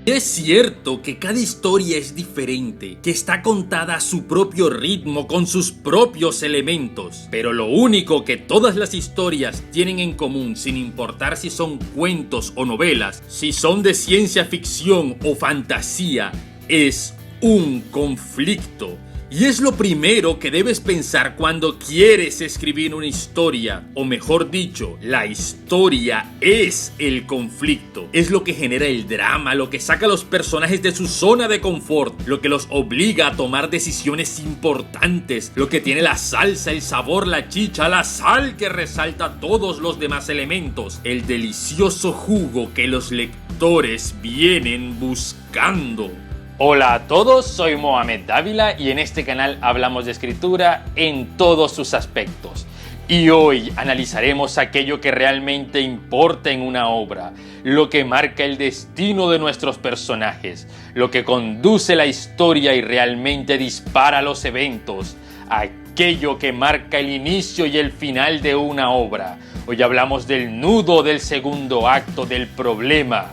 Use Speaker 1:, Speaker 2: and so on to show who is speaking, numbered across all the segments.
Speaker 1: Es cierto que cada historia es diferente, que está contada a su propio ritmo, con sus propios elementos, pero lo único que todas las historias tienen en común, sin importar si son cuentos o novelas, si son de ciencia ficción o fantasía, es un conflicto. Y es lo primero que debes pensar cuando quieres escribir una historia, o mejor dicho, la historia es el conflicto. Es lo que genera el drama, lo que saca a los personajes de su zona de confort, lo que los obliga a tomar decisiones importantes, lo que tiene la salsa, el sabor, la chicha, la sal que resalta todos los demás elementos, el delicioso jugo que los lectores vienen buscando.
Speaker 2: Hola a todos, soy Mohamed Dávila y en este canal hablamos de escritura en todos sus aspectos. Y hoy analizaremos aquello que realmente importa en una obra, lo que marca el destino de nuestros personajes, lo que conduce la historia y realmente dispara los eventos, aquello que marca el inicio y el final de una obra. Hoy hablamos del nudo del segundo acto, del problema.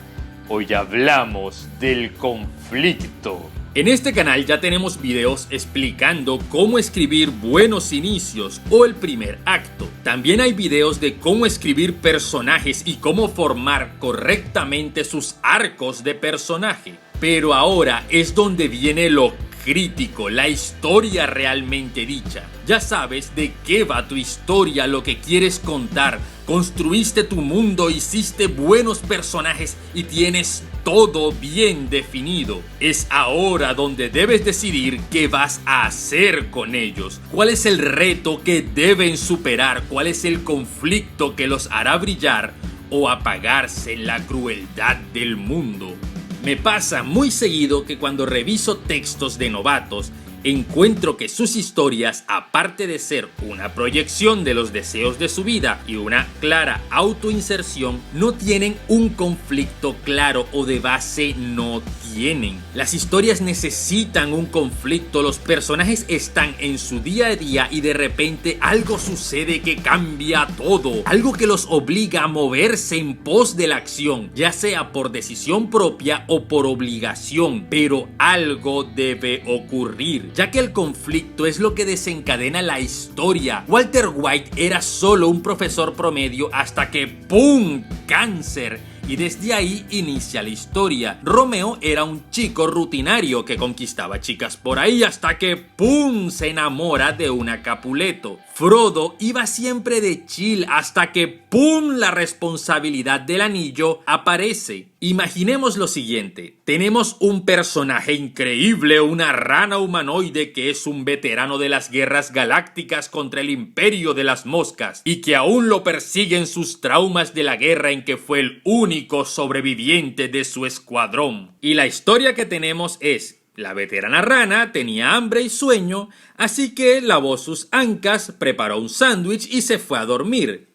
Speaker 2: Hoy hablamos del conflicto.
Speaker 1: En este canal ya tenemos videos explicando cómo escribir buenos inicios o el primer acto. También hay videos de cómo escribir personajes y cómo formar correctamente sus arcos de personaje. Pero ahora es donde viene lo crítico, la historia realmente dicha. Ya sabes de qué va tu historia, lo que quieres contar. Construiste tu mundo, hiciste buenos personajes y tienes todo bien definido. Es ahora donde debes decidir qué vas a hacer con ellos. ¿Cuál es el reto que deben superar? ¿Cuál es el conflicto que los hará brillar o apagarse en la crueldad del mundo? Me pasa muy seguido que cuando reviso textos de novatos, encuentro que sus historias, aparte de ser una proyección de los deseos de su vida y una clara autoinserción, no tienen un conflicto claro o de base no tienen. Las historias necesitan un conflicto, los personajes están en su día a día y de repente algo sucede que cambia todo, algo que los obliga a moverse en pos de la acción, ya sea por decisión propia o por obligación, pero algo debe ocurrir, ya que el conflicto es lo que desencadena la historia. Walter White era solo un profesor promedio hasta que ¡pum! Cáncer. Y desde ahí inicia la historia. Romeo era un chico rutinario que conquistaba chicas por ahí hasta que ¡pum! Se enamora de una Capuleto. Frodo iba siempre de chill hasta que ¡pum! La responsabilidad del anillo aparece. Imaginemos lo siguiente, tenemos un personaje increíble, una rana humanoide que es un veterano de las guerras galácticas contra el imperio de las moscas y que aún lo persiguen sus traumas de la guerra en que fue el único sobreviviente de su escuadrón. Y la historia que tenemos es: la veterana rana tenía hambre y sueño, así que lavó sus ancas, preparó un sándwich y se fue a dormir.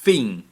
Speaker 1: Fin.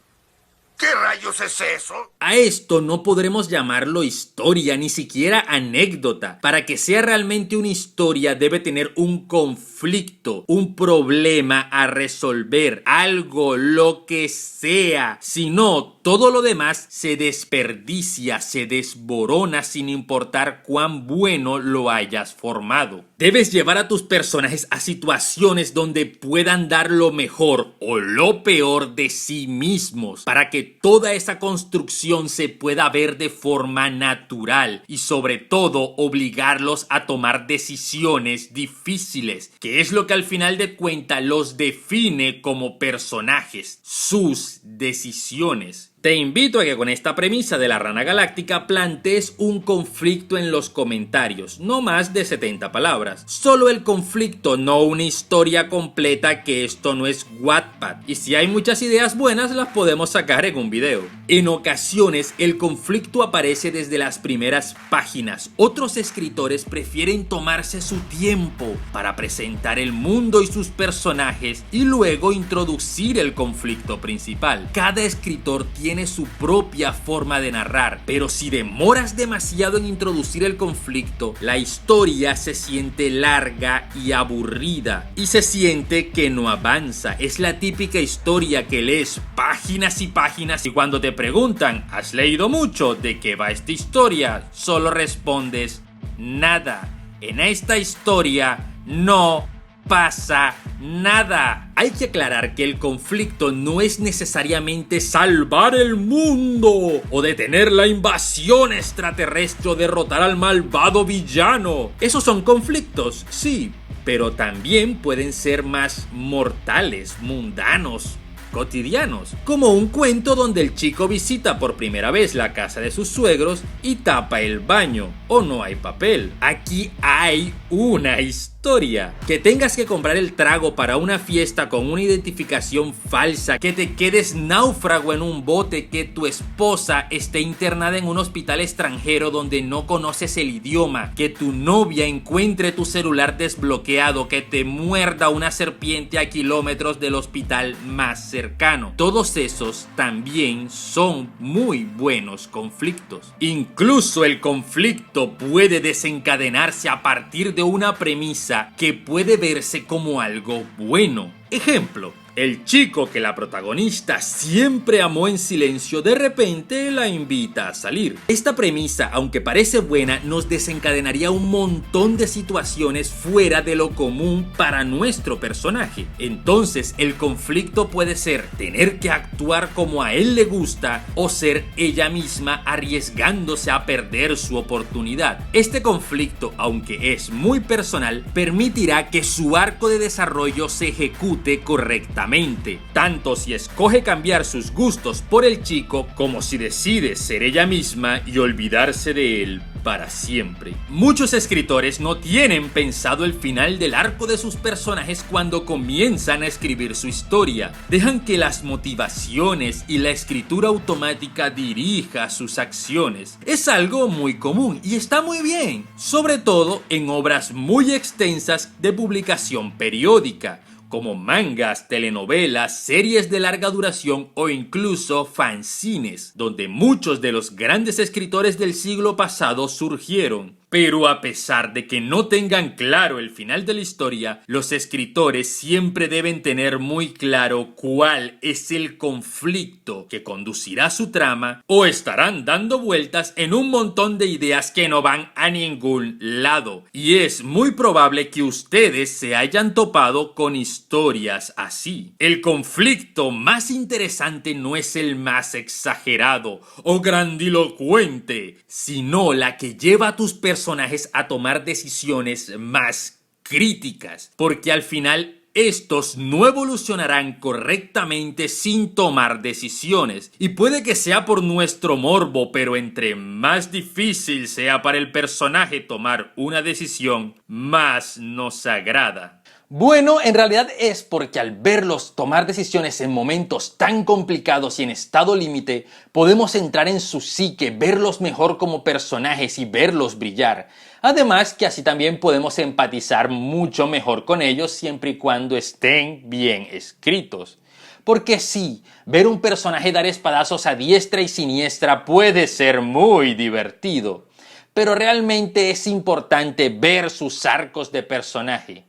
Speaker 3: ¿Qué rayos es eso?
Speaker 1: A esto no podremos llamarlo historia, ni siquiera anécdota. Para que sea realmente una historia debe tener un conflicto, un problema a resolver, algo, lo que sea. Si no, todo lo demás se desperdicia, se desborona sin importar cuán bueno lo hayas formado. Debes llevar a tus personajes a situaciones donde puedan dar lo mejor o lo peor de sí mismos para que toda esa construcción se pueda ver de forma natural y sobre todo obligarlos a tomar decisiones difíciles, que es lo que al final de cuentas los define como personajes, sus decisiones. Te invito a que con esta premisa de la Rana Galáctica plantees un conflicto en los comentarios, no más de 70 palabras. Solo el conflicto, no una historia completa, que esto no es Wattpad. Y si hay muchas ideas buenas, las podemos sacar en un video. En ocasiones, el conflicto aparece desde las primeras páginas. Otros escritores prefieren tomarse su tiempo para presentar el mundo y sus personajes y luego introducir el conflicto principal. Cada escritor tiene tiene su propia forma de narrar, pero si demoras demasiado en introducir el conflicto, la historia se siente larga y aburrida y se siente que no avanza. Es la típica historia que lees páginas y páginas y cuando te preguntan ¿has leído mucho? ¿De qué va esta historia? Solo respondes nada. En esta historia no pasa nada. Hay que aclarar que el conflicto no es necesariamente salvar el mundo o detener la invasión extraterrestre o derrotar al malvado villano. Esos son conflictos, sí, pero también pueden ser más mortales, mundanos, cotidianos, como un cuento donde el chico visita por primera vez la casa de sus suegros y tapa el baño o no hay papel. Aquí hay una historia. Que tengas que comprar el trago para una fiesta con una identificación falsa, que te quedes náufrago en un bote, que tu esposa esté internada en un hospital extranjero donde no conoces el idioma, que tu novia encuentre tu celular desbloqueado, que te muerda una serpiente a kilómetros del hospital más cercano. Todos esos también son muy buenos conflictos. Incluso el conflicto puede desencadenarse a partir de una premisa que puede verse como algo bueno. Ejemplo, el chico que la protagonista siempre amó en silencio de repente la invita a salir. Esta premisa, aunque parece buena, nos desencadenaría un montón de situaciones fuera de lo común para nuestro personaje. Entonces el conflicto puede ser tener que actuar como a él le gusta o ser ella misma arriesgándose a perder su oportunidad. Este conflicto, aunque es muy personal, permitirá que su arco de desarrollo se ejecute correctamente. Tanto si escoge cambiar sus gustos por el chico como si decide ser ella misma y olvidarse de él para siempre. Muchos escritores no tienen pensado el final del arco de sus personajes cuando comienzan a escribir su historia. Dejan que las motivaciones y la escritura automática dirija sus acciones. Es algo muy común y está muy bien, sobre todo en obras muy extensas de publicación periódica, como mangas, telenovelas, series de larga duración o incluso fanzines, donde muchos de los grandes escritores del siglo pasado surgieron. Pero a pesar de que no tengan claro el final de la historia, los escritores siempre deben tener muy claro cuál es el conflicto que conducirá su trama, o estarán dando vueltas en un montón de ideas que no van a ningún lado. Y es muy probable que ustedes se hayan topado con historias así. El conflicto más interesante no es el más exagerado o grandilocuente, sino la que lleva a tus personajes a tomar decisiones más críticas, porque al final estos no evolucionarán correctamente sin tomar decisiones. Y puede que sea por nuestro morbo, pero entre más difícil sea para el personaje tomar una decisión, más nos agrada.
Speaker 2: Bueno, en realidad es porque al verlos tomar decisiones en momentos tan complicados y en estado límite, podemos entrar en su psique, verlos mejor como personajes y verlos brillar. Además que así también podemos empatizar mucho mejor con ellos siempre y cuando estén bien escritos. Porque sí, ver un personaje dar espadazos a diestra y siniestra puede ser muy divertido, pero realmente es importante ver sus arcos de personaje.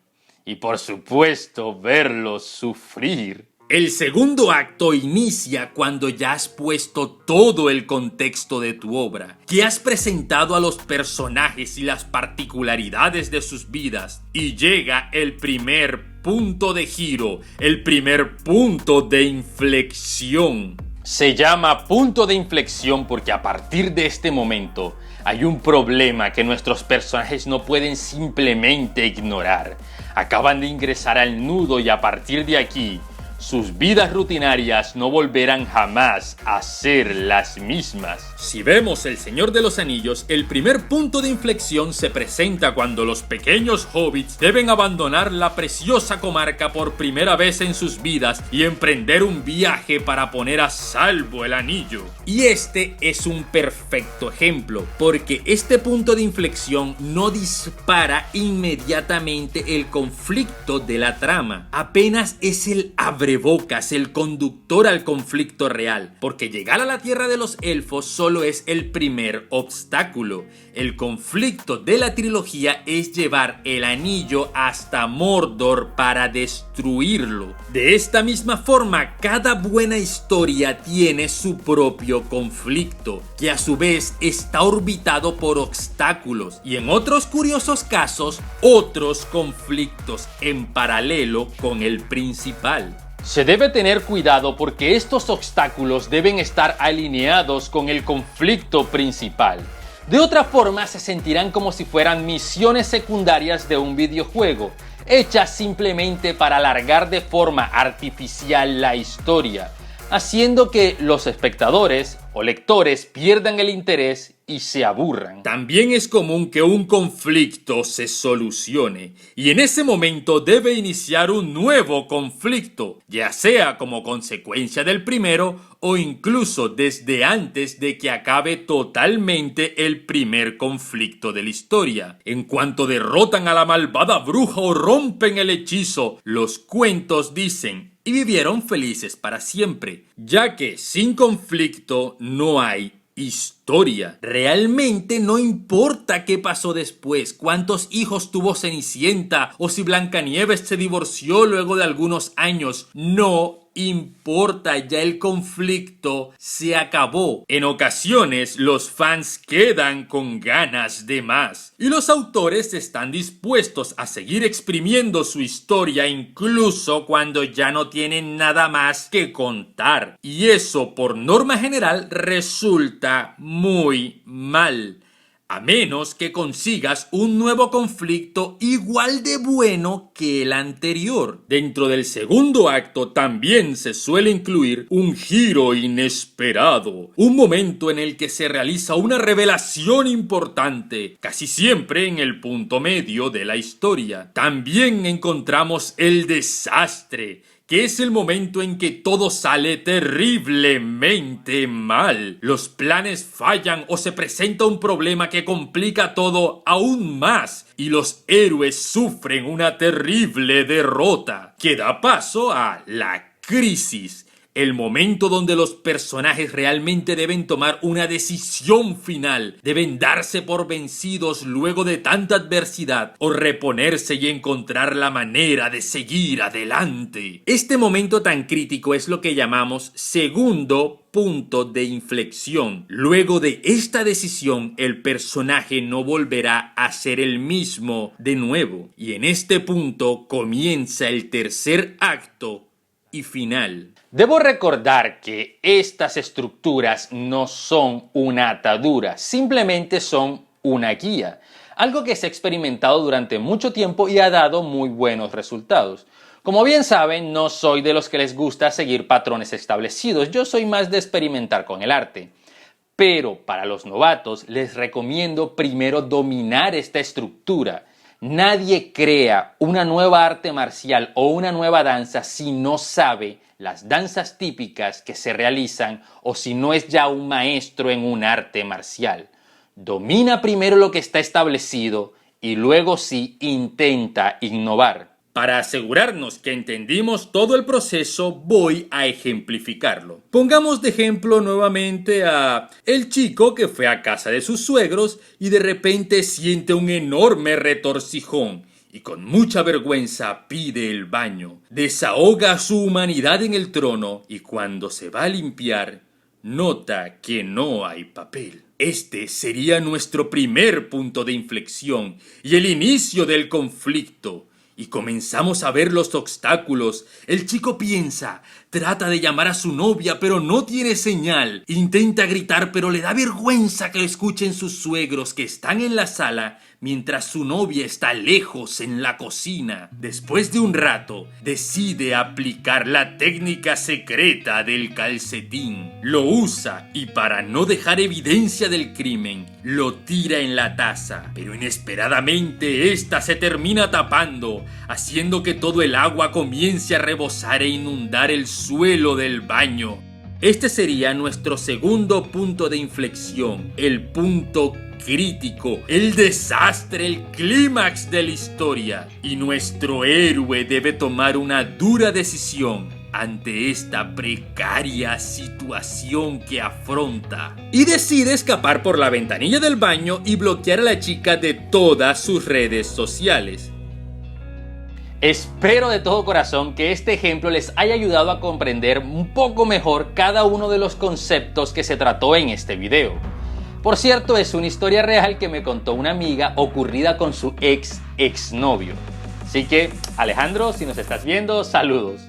Speaker 2: Y por supuesto, verlos sufrir.
Speaker 1: El segundo acto inicia cuando ya has puesto todo el contexto de tu obra, que has presentado a los personajes y las particularidades de sus vidas, y llega el primer punto de giro, el primer punto de inflexión.
Speaker 2: Se llama punto de inflexión porque a partir de este momento hay un problema que nuestros personajes no pueden simplemente ignorar. Acaban de ingresar al nudo y a partir de aquí, sus vidas rutinarias no volverán jamás a ser las mismas.
Speaker 1: Si vemos El Señor de los Anillos, el primer punto de inflexión se presenta cuando los pequeños hobbits deben abandonar la preciosa comarca por primera vez en sus vidas y emprender un viaje para poner a salvo el anillo. Y este es un perfecto ejemplo, porque este punto de inflexión no dispara inmediatamente el conflicto de la trama, apenas es el abre abrebocas, el conductor al conflicto real, porque llegar a la tierra de los elfos solo es el primer obstáculo. El conflicto de la trilogía es llevar el anillo hasta Mordor para destruirlo. De esta misma forma, cada buena historia tiene su propio conflicto, que a su vez está orbitado por obstáculos y en otros curiosos casos, otros conflictos en paralelo con el principal.
Speaker 2: Se debe tener cuidado porque estos obstáculos deben estar alineados con el conflicto principal. De otra forma, se sentirán como si fueran misiones secundarias de un videojuego, hechas simplemente para alargar de forma artificial la historia, haciendo que los espectadores o lectores pierdan el interés y se aburran.
Speaker 1: También es común que un conflicto se solucione y en ese momento debe iniciar un nuevo conflicto, ya sea como consecuencia del primero o incluso desde antes de que acabe totalmente el primer conflicto de la historia. En cuanto derrotan a la malvada bruja o rompen el hechizo, los cuentos dicen y vivieron felices para siempre, ya que sin conflicto no hay historia. Realmente no importa qué pasó después, cuántos hijos tuvo Cenicienta o si Blancanieves se divorció luego de algunos años. No importa, ya el conflicto se acabó. En ocasiones los fans quedan con ganas de más y los autores están dispuestos a seguir exprimiendo su historia incluso cuando ya no tienen nada más que contar, y eso por norma general resulta muy mal. A menos que consigas un nuevo conflicto igual de bueno que el anterior. Dentro del segundo acto también se suele incluir un giro inesperado, un momento en el que se realiza una revelación importante, casi siempre en el punto medio de la historia. También encontramos el desastre, que es el momento en que todo sale terriblemente mal. Los planes fallan o se presenta un problema que complica todo aún más y los héroes sufren una terrible derrota, que da paso a la crisis. El momento donde los personajes realmente deben tomar una decisión final, deben darse por vencidos luego de tanta adversidad o reponerse y encontrar la manera de seguir adelante. Este momento tan crítico es lo que llamamos segundo punto de inflexión. Luego de esta decisión, el personaje no volverá a ser el mismo de nuevo. Y en este punto comienza el tercer acto y final.
Speaker 2: Debo recordar que estas estructuras no son una atadura, simplemente son una guía, algo que se ha experimentado durante mucho tiempo y ha dado muy buenos resultados. Como bien saben, no soy de los que les gusta seguir patrones establecidos, yo soy más de experimentar con el arte. Pero para los novatos les recomiendo primero dominar esta estructura. Nadie crea una nueva arte marcial o una nueva danza si no sabe las danzas típicas que se realizan o si no es ya un maestro en un arte marcial. Domina primero lo que está establecido y luego sí intenta innovar.
Speaker 1: Para asegurarnos que entendimos todo el proceso, voy a ejemplificarlo. Pongamos de ejemplo nuevamente a el chico que fue a casa de sus suegros y de repente siente un enorme retorcijón y con mucha vergüenza pide el baño. Desahoga su humanidad en el trono y cuando se va a limpiar, nota que no hay papel. Este sería nuestro primer punto de inflexión y el inicio del conflicto. Y comenzamos a ver los obstáculos. El chico piensa, trata de llamar a su novia pero no tiene señal. Intenta gritar pero le da vergüenza que lo escuchen sus suegros que están en la sala mientras su novia está lejos en la cocina. Después de un rato, decide aplicar la técnica secreta del calcetín. Lo usa y para no dejar evidencia del crimen, lo tira en la taza. Pero inesperadamente esta se termina tapando, haciendo que todo el agua comience a rebosar e inundar el suelo del baño. Este sería nuestro segundo punto de inflexión, el punto crítico, el desastre, el clímax de la historia. Y nuestro héroe debe tomar una dura decisión, ante esta precaria situación que afronta y decide escapar por la ventanilla del baño y bloquear a la chica de todas sus redes sociales.
Speaker 2: Espero de todo corazón que este ejemplo les haya ayudado a comprender un poco mejor cada uno de los conceptos que se trató en este video. Por cierto, es una historia real que me contó una amiga ocurrida con su exnovio. Así que, Alejandro, si nos estás viendo, saludos.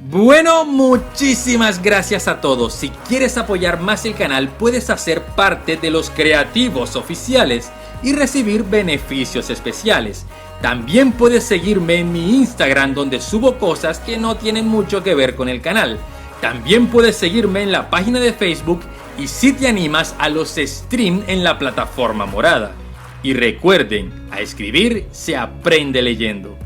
Speaker 1: Bueno, muchísimas gracias a todos. Si quieres apoyar más el canal, puedes hacer parte de los creativos oficiales y recibir beneficios especiales. También puedes seguirme en mi Instagram, donde subo cosas que no tienen mucho que ver con el canal. También puedes seguirme en la página de Facebook y si te animas a los streams en la plataforma morada. Y recuerden, a escribir se aprende leyendo.